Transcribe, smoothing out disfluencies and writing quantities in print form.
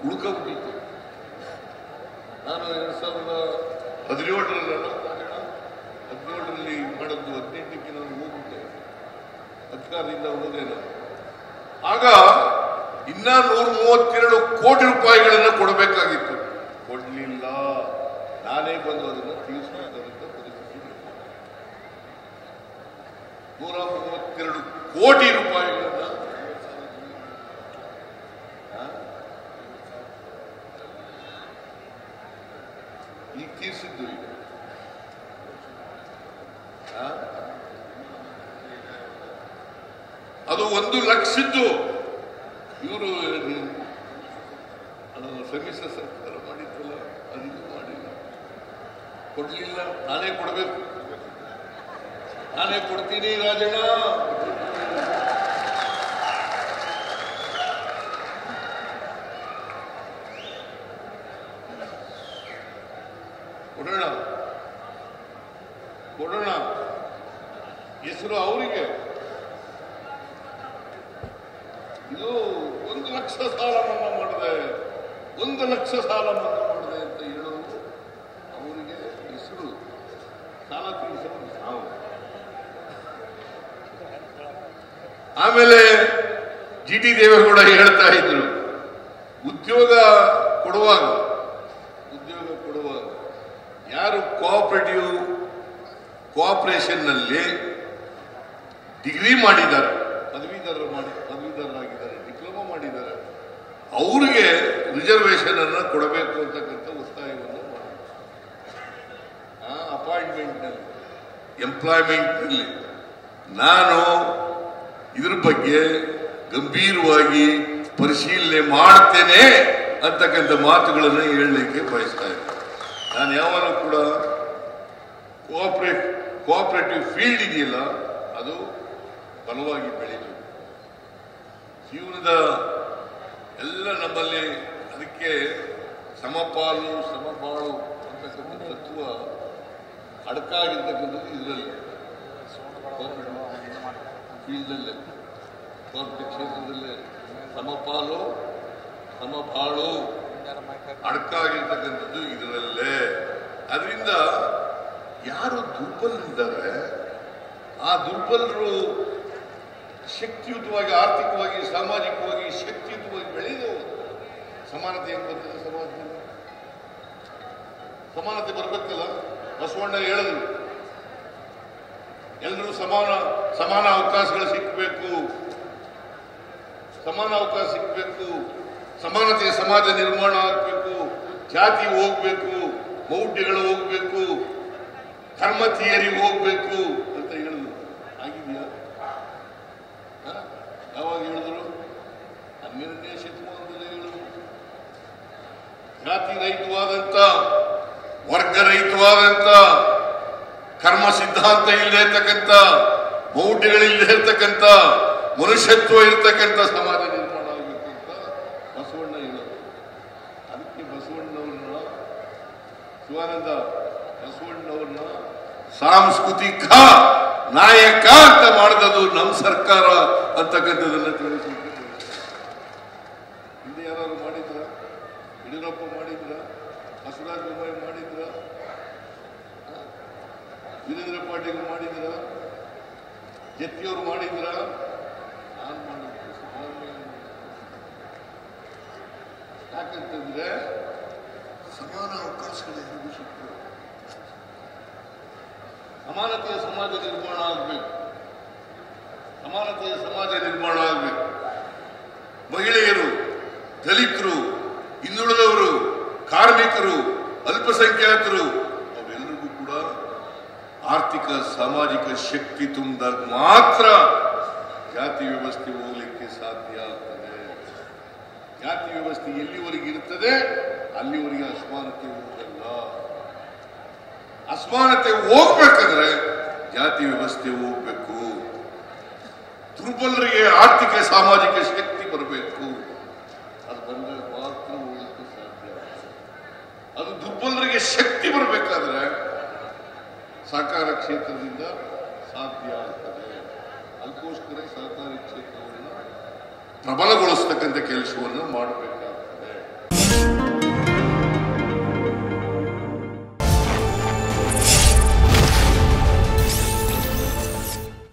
ಉಳ್ಕೊಂಡ್ಬಿಟ್ಟಿತ್ತು. ನಾನು 2017ರಲ್ಲಿ ಮಾಡಿದ್ದು 18ಕ್ಕೆ ನಾನು ಹೋಗ್ಬಿಟ್ಟೆ, ಅಧಿಕಾರದಿಂದ ಹೋದೆ ನಾನು. ಆಗ ಇನ್ನ 132 ಕೋಟಿ ರೂಪಾಯಿಗಳನ್ನು ಕೊಡಬೇಕಾಗಿತ್ತು, ಕೊಡ್ಲಿಲ್ಲ. ನಾನೇ ಬಂದು ಅದನ್ನು ತೀರಿಸಬೇಕಾದಂತ ಪರಿಸ್ಥಿತಿ. 132 ಕೋಟಿ ರೂಪಾಯಿಗಳನ್ನ ಈಗ ತೀರಿಸಿದ್ದು. ಈಗ ಅದು 1 ಲಕ್ಷದ್ದು ಇವರು ಸಮ್ಮಿಶ್ರ ಸರ್ಕಾರ ಮಾಡಿದ್ದಲ್ಲ, ಅದು ಮಾಡಿಲ್ಲ, ಕೊಡ್ಲಿಲ್ಲ. ನಾನೇ ಕೊಡಬೇಕು, ನಾನೇ ಕೊಡ್ತೀನಿ ರಾಜಣ್ಣ. ಕೊಡೋಣ ಕೊಡೋಣ, ಹೆಸರು ಅವರಿಗೆ. ಇದು 1 ಲಕ್ಷ ಸಾಲ ಮನ್ನಾ ಮಾಡಿದೆ, 1 ಲಕ್ಷ ಸಾಲ ಮನ್ನಾ ಮಾಡಿದೆ ಅಂತ ಹೇಳೋದು ಅವರಿಗೆ ಹೆಸರು. ಸಾಲ ತೀರಿಸಲು ನಾವು. ಆಮೇಲೆ GT ದೇವೇಗೌಡ ಹೇಳ್ತಾ ಇದ್ರು, ಉದ್ಯೋಗ ಕೊಡುವಾಗ ಯಾರು ಕೋಆಪರೇಷನ್ ನಲ್ಲಿ ಡಿಗ್ರಿ ಮಾಡಿದ್ದಾರೆ, ಪದವೀಧರರಾಗಿದ್ದಾರೆ, ಡಿಪ್ಲೊಮಾ ಮಾಡಿದ್ದಾರೆ, ಅವರಿಗೆ ರಿಸರ್ವೇಶನ್ ಅನ್ನ ಕೊಡಬೇಕು ಅಂತಕ್ಕಂಥ ಒತ್ತಾಯವನ್ನು ಮಾಡಿ ಅಪಾಯಿಂಟ್ಮೆಂಟ್ ನಲ್ಲಿ, ಎಂಪ್ಲಾಯ್ಮೆಂಟ್ ನಲ್ಲಿ ನಾನು ಇದ್ರ ಬಗ್ಗೆ ಗಂಭೀರವಾಗಿ ಪರಿಶೀಲನೆ ಮಾಡ್ತೇನೆ ಅಂತಕ್ಕಂಥ ಮಾತುಗಳನ್ನು ಹೇಳಲಿಕ್ಕೆ ಬಯಸ್ತಾ ಇದ್ದೆ. ನಾನು ಯಾವಾಗ ಕೂಡ ಕೋಆಪರೇಟಿವ್ ಫೀಲ್ಡ್ ಇದೆಯಲ್ಲ, ಅದು ಬಲವಾಗಿ ಬೆಳೀತು. ಜೀವನದ ಎಲ್ಲ ನಮ್ಮಲ್ಲಿ ಅದಕ್ಕೆ ಸಮಪಾಲು ಸಮಬಾಳು ಅಂತಕ್ಕಂಥ ತತ್ವ ಅಡಕಾಗಿರ್ತಕ್ಕಂಥದ್ದು ಇದರಲ್ಲಿ, ಫೀಲ್ಡಲ್ಲೇ, ಕೋಆಪರೇಟಿವ್ ಕ್ಷೇತ್ರದಲ್ಲೇ ಸಮಪಾಲು ಸಮಬಾಳು ಅಡಕಾಗಿರ್ತಕ್ಕಂಥದ್ದು ಇದರಲ್ಲೇ. ಅದರಿಂದ ಯಾರು ದುರ್ಬಲರಿದ್ದಾರೆ, ಆ ದುರ್ಬಲರು ಶಕ್ತಿಯುತವಾಗಿ, ಆರ್ಥಿಕವಾಗಿ, ಸಾಮಾಜಿಕವಾಗಿ ಶಕ್ತಿಯುತವಾಗಿ ಬೆಳೆದು ಸಮಾನತೆ ಏನು ಬರ್ತದೆ? ಸಮಾಜದಲ್ಲಿ ಸಮಾನತೆ ಬರ್ಬೇಕಲ್ಲ. ಬಸವಣ್ಣ ಹೇಳಿದ್ರು, ಎಲ್ಲರೂ ಸಮಾನ ಅವಕಾಶಗಳು ಸಿಕ್ಕಬೇಕು, ಸಮಾನ ಅವಕಾಶ ಸಿಕ್ಕಬೇಕು, ಸಮಾನತೆಯ ಸಮಾಜ ನಿರ್ಮಾಣ ಆಗಬೇಕು, ಜಾತಿ ಹೋಗ್ಬೇಕು, ಮೌಢ್ಯಗಳು ಹೋಗ್ಬೇಕು, ಧರ್ಮ ಥಿಯರಿ ಹೋಗ್ಬೇಕು ಅಂತ ಹೇಳಿದ್ರು. ಆಗಿದೆಯಾ? ಯಾವಾಗ ಹೇಳಿದ್ರು? 12ನೇ ಶತಮಾನದಲ್ಲಿ ಹೇಳಿದ್ರು. ಜಾತಿ ರಹಿತವಾದಂತ, ವರ್ಗ ರಹಿತವಾದಂತ, ಕರ್ಮ ಸಿದ್ಧಾಂತ ಇಲ್ಲದೆ ಇರ್ತಕ್ಕಂಥ, ಮೌಢ್ಯಗಳಿಲ್ಲದೆ ಇರ್ತಕ್ಕಂಥ, ಮನುಷ್ಯತ್ವ ಇರ್ತಕ್ಕಂಥ ಸಮಾಜ ನಿರ್ಮಾಣ ಆಗಬೇಕು ಅಂತ ಬಸವಣ್ಣ ಹೇಳೋದು. ಅದಕ್ಕೆ ಬಸವಣ್ಣವ್ರನ್ನ, ಶಿವಾನಂದ ಬಸವಣ್ಣವ್ರನ್ನ ಸಾಂಸ್ಕೃತಿಕ ನಾಯಕ ಅಂತ ಮಾಡಿದದು ನಮ್ಮ ಸರ್ಕಾರ ಅಂತಕ್ಕಂಥದನ್ನ ತಿಳಿಸಿದ್ರು. ಹಿಂದೆ ಯಾರು ಮಾಡಿದ್ರ? ಯಡಿಯೂರಪ್ಪ ಮಾಡಿದ್ರ? ಬಸವರಾಜ ಬೊಮ್ಮಾಯಿ ಮಾಡಿದ್ರ? ವೀರೇಂದ್ರ ಪಾಟೀಲ್ ಮಾಡಿದ್ರ? ಜತ್ತಿಯವರು ಮಾಡಿದ್ರ? ನಾನು ಮಾಡಿದ್ದೆ. ಯಾಕಂತಂದ್ರೆ ಸಮಾನ ಅವಕಾಶಗಳು ಸಿಕ್ತು. ಸಮಾನತೆಯ ಸಮಾಜ ನಿರ್ಮಾಣ ಆಗಬೇಕು, ಸಮಾನತೆಯ ಸಮಾಜ ನಿರ್ಮಾಣ ಆಗಬೇಕು. ಮಹಿಳೆಯರು, ದಲಿತರು, ಹಿಂದುಳಿದವರು, ಕಾರ್ಮಿಕರು, ಅಲ್ಪಸಂಖ್ಯಾತರು ಅವೆಲ್ಲರಿಗೂ ಕೂಡ ಆರ್ಥಿಕ ಸಾಮಾಜಿಕ ಶಕ್ತಿ ತುಂಬಿದಾಗ ಮಾತ್ರ ಜಾತಿ ವ್ಯವಸ್ಥೆ ಹೋಗ್ಲಿಕ್ಕೆ ಸಾಧ್ಯ ಆಗ್ತದೆ. ಜಾತಿ ವ್ಯವಸ್ಥೆ ಎಲ್ಲಿವರೆಗೆ ಇರ್ತದೆ ಅಲ್ಲಿವರೆಗೆ ಅಸಮಾನತೆ ಹೋಗಲ್ಲ. ಅಸಮಾನತೆ ಹೋಗ್ಬೇಕಂದ್ರೆ ಜಾತಿ ವ್ಯವಸ್ಥೆ ಹೋಗ್ಬೇಕು. ದುರ್ಬಲರಿಗೆ ಆರ್ಥಿಕ ಸಾಮಾಜಿಕ ಶಕ್ತಿ ಬರಬೇಕು. ಅದು ಬಂದಾಗ ಮಾತ್ರ ಹೋಗ್ಲಿಕ್ಕೆ ಸಾಧ್ಯ. ಅದು ದುರ್ಬಲರಿಗೆ ಶಕ್ತಿ ಬರಬೇಕಾದ್ರೆ ಸಹಕಾರ ಕ್ಷೇತ್ರದಿಂದ ಸಾಧ್ಯ ಆಗ್ತದೆ. ಅದಕ್ಕೋಸ್ಕರ ಸಹಕಾರಿ ಕ್ಷೇತ್ರವನ್ನು ಪ್ರಬಲಗೊಳಿಸ್ತಕ್ಕಂಥ ಕೆಲಸವನ್ನು ಮಾಡಬೇಕು.